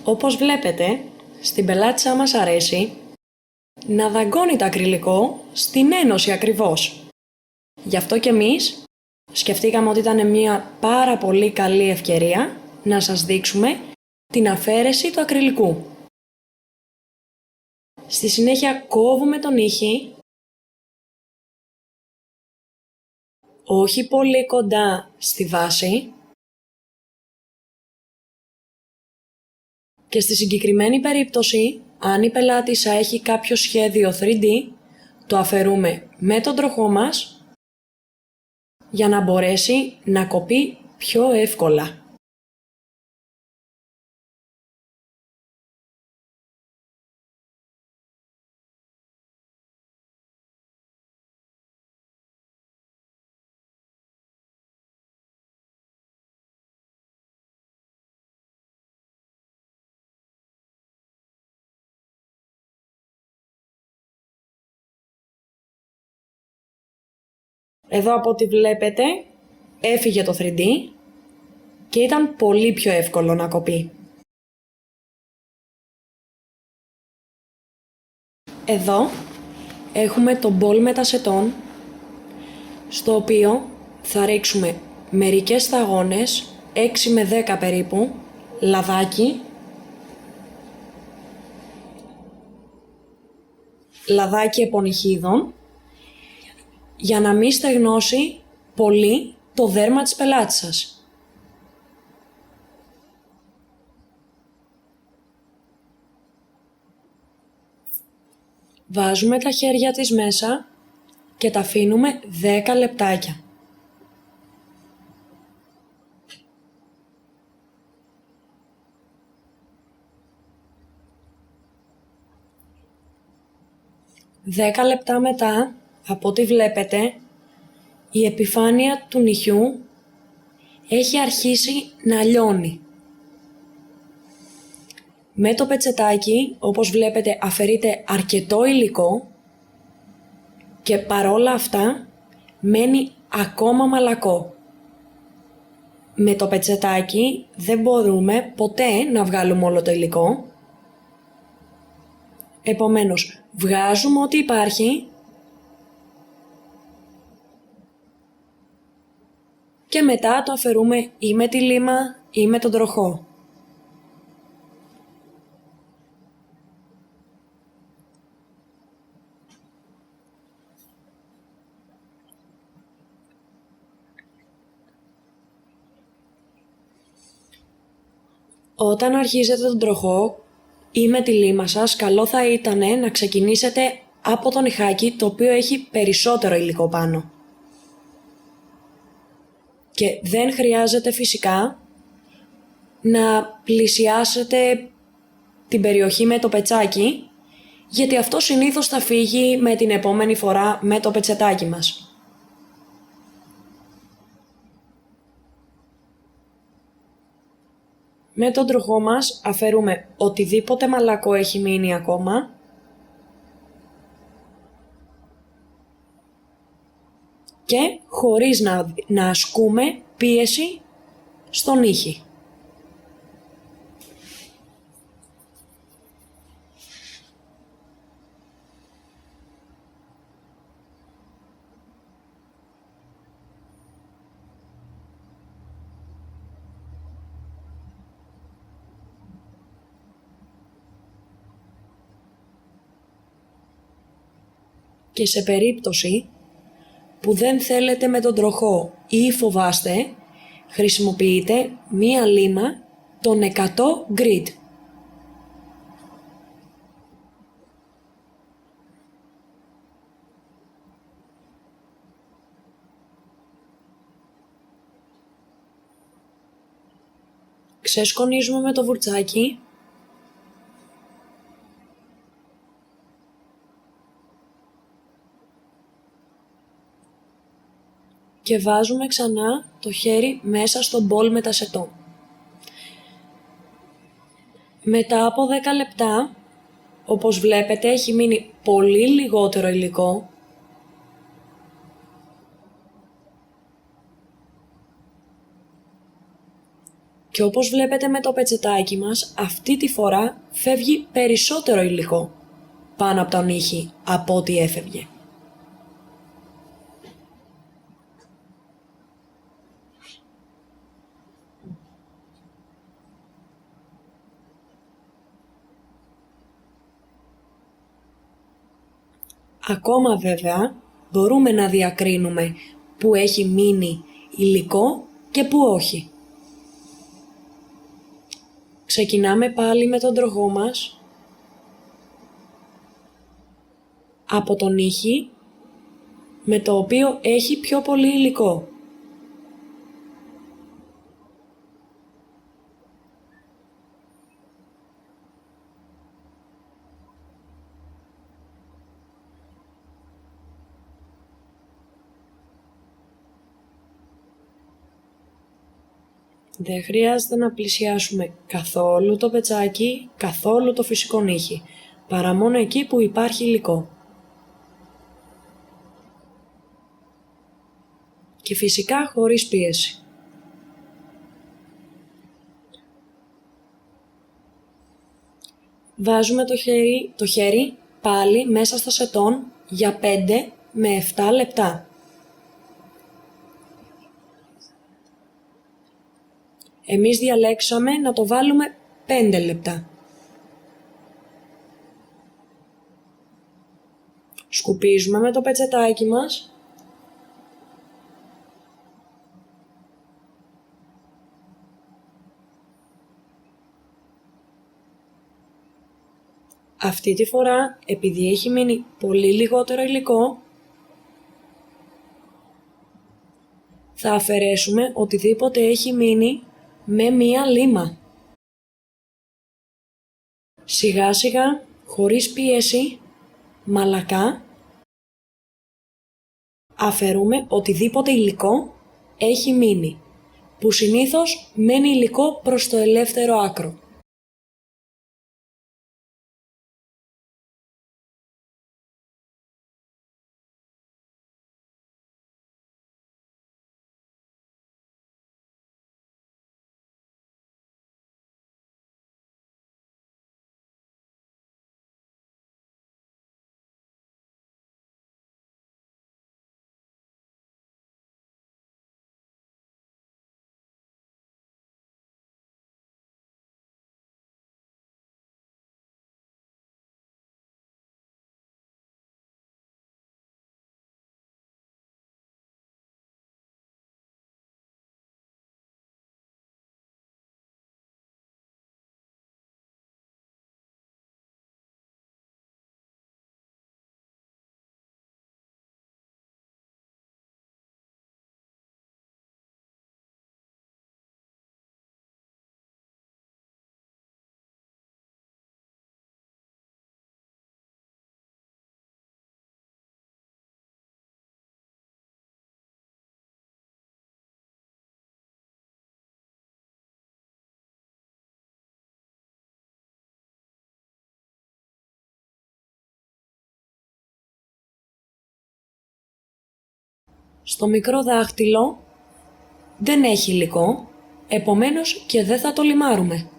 Όπως βλέπετε, στην πελάτησά μας αρέσει να δαγκώνει το ακριλικό στην ένωση ακριβώς. Γι' αυτό και εμείς σκεφτήκαμε ότι ήταν μια πάρα πολύ καλή ευκαιρία να σας δείξουμε την αφαίρεση του ακριλικού. Στη συνέχεια κόβουμε τον νύχι, όχι πολύ κοντά στη βάση, και στη συγκεκριμένη περίπτωση, αν η πελάτησα έχει κάποιο σχέδιο 3D, το αφαιρούμε με τον τροχό μας για να μπορέσει να κοπεί πιο εύκολα. Εδώ από ό,τι βλέπετε έφυγε το 3D και ήταν πολύ πιο εύκολο να κοπεί. Εδώ έχουμε το μπολ μετασετών, στο οποίο θα ρίξουμε μερικές σταγόνες, 6 με 10 περίπου, λαδάκι επωνυχίδων, για να μην στεγνώσει πολύ το δέρμα της πελάτησας. Βάζουμε τα χέρια της μέσα και τα αφήνουμε 10 λεπτάκια. Δέκα λεπτά μετά, από ό,τι βλέπετε, η επιφάνεια του νυχιού έχει αρχίσει να λιώνει. Με το πετσετάκι, όπως βλέπετε, αφαιρείται αρκετό υλικό και παρόλα αυτά μένει ακόμα μαλακό. Με το πετσετάκι δεν μπορούμε ποτέ να βγάλουμε όλο το υλικό. Επομένως, βγάζουμε ό,τι υπάρχει και μετά το αφαιρούμε ή με τη λίμα ή με τον τροχό. Όταν αρχίζετε τον τροχό ή με τη λίμα σας, καλό θα ήταν να ξεκινήσετε από το νυχάκι, το οποίο έχει περισσότερο υλικό πάνω. Και δεν χρειάζεται φυσικά να πλησιάσετε την περιοχή με το πετσάκι, γιατί αυτό συνήθως θα φύγει με την επόμενη φορά με το πετσετάκι μας. Με τον τροχό μας αφαιρούμε οτιδήποτε μαλακό έχει μείνει ακόμα και χωρίς να ασκούμε πίεση στον νύχι. Και σε περίπτωση που δεν θέλετε με τον τροχό ή φοβάστε, χρησιμοποιείτε μία λίμα των 100 grit. Ξεσκονίζουμε με το βουρτσάκι και βάζουμε ξανά το χέρι μέσα στο μπολ μετασετών. Μετά από 10 λεπτά, όπως βλέπετε, έχει μείνει πολύ λιγότερο υλικό Και όπως βλέπετε με το πετσετάκι μας, αυτή τη φορά φεύγει περισσότερο υλικό πάνω από τον ήχη από ό,τι έφευγε. Ακόμα βέβαια μπορούμε να διακρίνουμε που έχει μείνει υλικό και που όχι. Ξεκινάμε πάλι με τον τροχό μας από τον ήχη με το οποίο έχει πιο πολύ υλικό. Δεν χρειάζεται να πλησιάσουμε καθόλου το πετσάκι, καθόλου το φυσικό ήχη, παρά μόνο εκεί που υπάρχει υλικό. Και φυσικά χωρίς πίεση. Βάζουμε το χέρι πάλι μέσα στο σετόν για 5 με 7 λεπτά. Εμείς διαλέξαμε να το βάλουμε 5 λεπτά. Σκουπίζουμε με το πετσετάκι μας. Αυτή τη φορά, επειδή έχει μείνει πολύ λιγότερο υλικό, θα αφαιρέσουμε οτιδήποτε έχει μείνει με μία λίμα. Σιγά σιγά, χωρίς πίεση, μαλακά, αφαιρούμε οτιδήποτε υλικό έχει μείνει, που συνήθως μένει υλικό προς το ελεύθερο άκρο. Στο μικρό δάχτυλο δεν έχει υλικό, επομένως και δεν θα το λιμάρουμε.